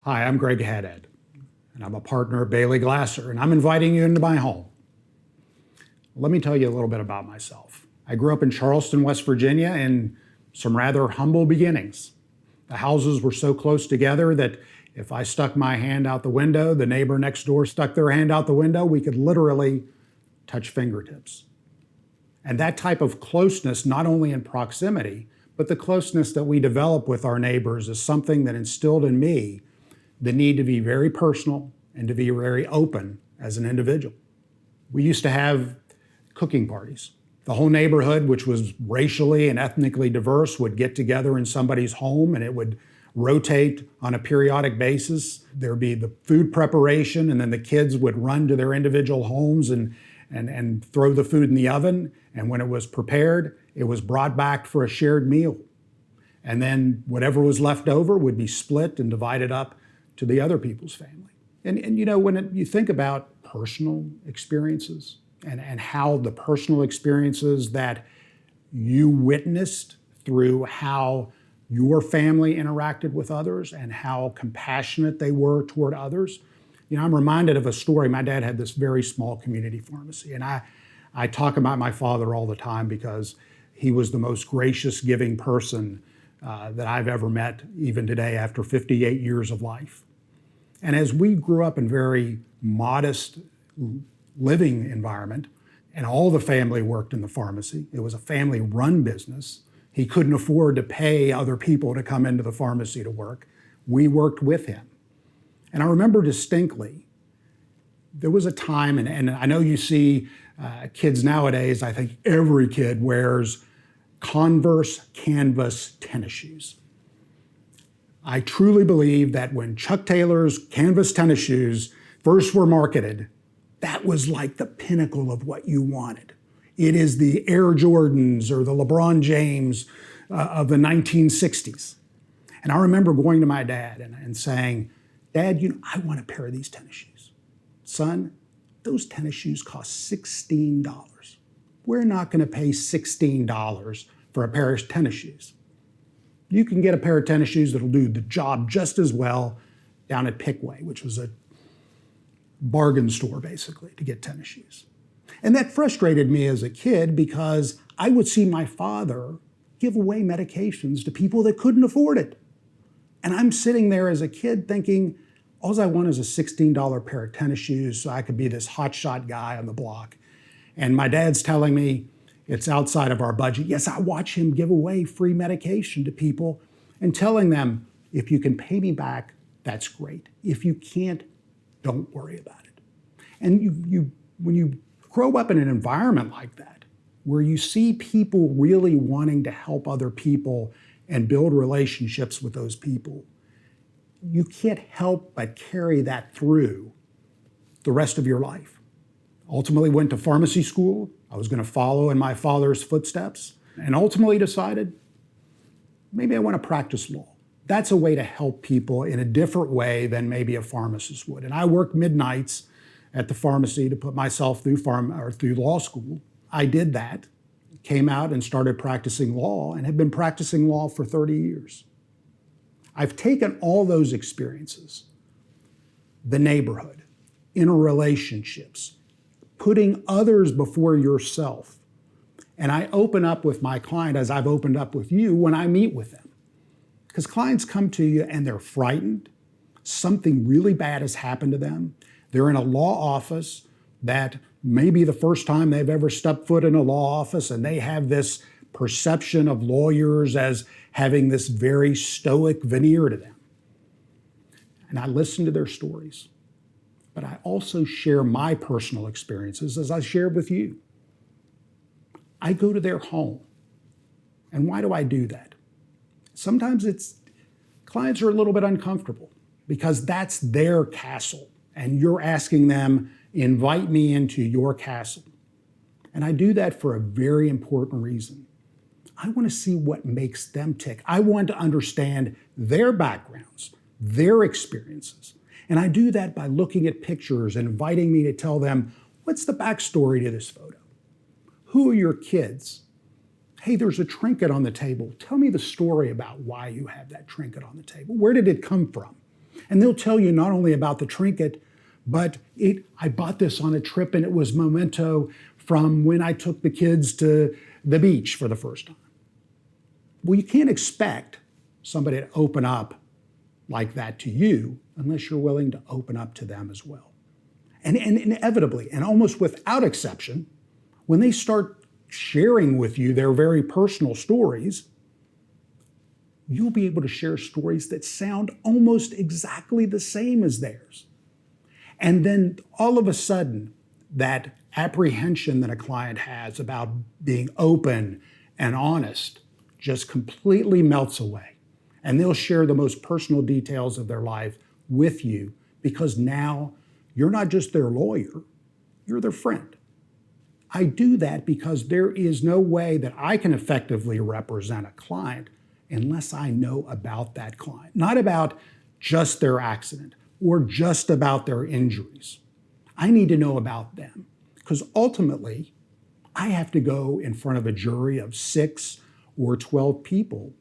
Hi, I'm Greg Haddad, and I'm a partner at Bailey Glasser, and I'm inviting you into my home. Let me tell you a little bit about myself. I grew up in Charleston, West Virginia, in some rather humble beginnings. The houses were so close together that if I stuck my hand out the window, the neighbor next door stuck their hand out the window, we could literally touch fingertips. And that type of closeness, not only in proximity, but the closeness that we develop with our neighbors is something that instilled in me the need to be very personal and to be very open as an individual. We used to have cooking parties. The whole neighborhood, which was racially and ethnically diverse, would get together in somebody's home, and it would rotate on a periodic basis. There'd be the food preparation, and then the kids would run to their individual homes and throw the food in the oven. And when it was prepared, it was brought back for a shared meal. And then whatever was left over would be split and divided up to the other people's family. And you know, when you think about personal experiences and how the personal experiences that you witnessed through how your family interacted with others and how compassionate they were toward others, you know, I'm reminded of a story. My dad had this very small community pharmacy, and I talk about my father all the time because he was the most gracious, giving person that I've ever met, even today after 58 years of life. And as we grew up in very modest living environment, and all the family worked in the pharmacy, it was a family-run business. He couldn't afford to pay other people to come into the pharmacy to work. We worked with him. And I remember distinctly, there was a time, and I know you see kids nowadays, I think every kid wears Converse canvas tennis shoes. I truly believe that when Chuck Taylor's canvas tennis shoes first were marketed, that was like the pinnacle of what you wanted. It is the Air Jordans or the LeBron James of the 1960s. And I remember going to my dad and saying, "Dad, you know, I want a pair of these tennis shoes." "Son, those tennis shoes cost $16. We're not going to pay $16 for a pair of tennis shoes. You can get a pair of tennis shoes that'll do the job just as well down at Pickway," which was a bargain store basically to get tennis shoes. And that frustrated me as a kid because I would see my father give away medications to people that couldn't afford it. And I'm sitting there as a kid thinking, all I want is a $16 pair of tennis shoes so I could be this hotshot guy on the block. And my dad's telling me it's outside of our budget. Yes, I watch him give away free medication to people and telling them, if you can pay me back, that's great. If you can't, don't worry about it. And when you grow up in an environment like that, where you see people really wanting to help other people and build relationships with those people, you can't help but carry that through the rest of your life. Ultimately went to pharmacy school. I was going to follow in my father's footsteps, and ultimately decided maybe I want to practice law. That's a way to help people in a different way than maybe a pharmacist would. And I worked midnights at the pharmacy to put myself through law school. I did that, came out and started practicing law, and have been practicing law for 30 years. I've taken all those experiences, the neighborhood, interrelationships, putting others before yourself, and I open up with my client as I've opened up with you when I meet with them. Because clients come to you and they're frightened. Something really bad has happened to them. They're in a law office that may be the first time they've ever stepped foot in a law office, and they have this perception of lawyers as having this very stoic veneer to them. And I listen to their stories, but I also share my personal experiences as I shared with you. I go to their home. And why do I do that? Sometimes clients are a little bit uncomfortable because that's their castle, and you're asking them, invite me into your castle. And I do that for a very important reason. I want to see what makes them tick. I want to understand their backgrounds, their experiences. And I do that by looking at pictures and inviting me to tell them, what's the backstory to this photo? Who are your kids? Hey, there's a trinket on the table. Tell me the story about why you have that trinket on the table. Where did it come from? And they'll tell you not only about the trinket, but I bought this on a trip and it was memento from when I took the kids to the beach for the first time. Well, you can't expect somebody to open up like that to you unless you're willing to open up to them as well. And inevitably, and almost without exception, when they start sharing with you their very personal stories, you'll be able to share stories that sound almost exactly the same as theirs. And then all of a sudden, that apprehension that a client has about being open and honest just completely melts away. And they'll share the most personal details of their life with you because now you're not just their lawyer, you're their friend. I do that because there is no way that I can effectively represent a client unless I know about that client, not about just their accident or just about their injuries. I need to know about them because ultimately I have to go in front of a jury of 6 or 12 people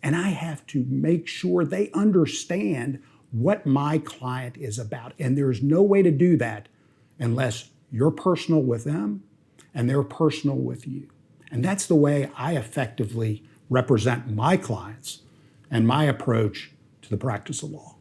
and I have to make sure they understand what my client is about. And there's no way to do that unless you're personal with them and they're personal with you. And that's the way I effectively represent my clients and my approach to the practice of law.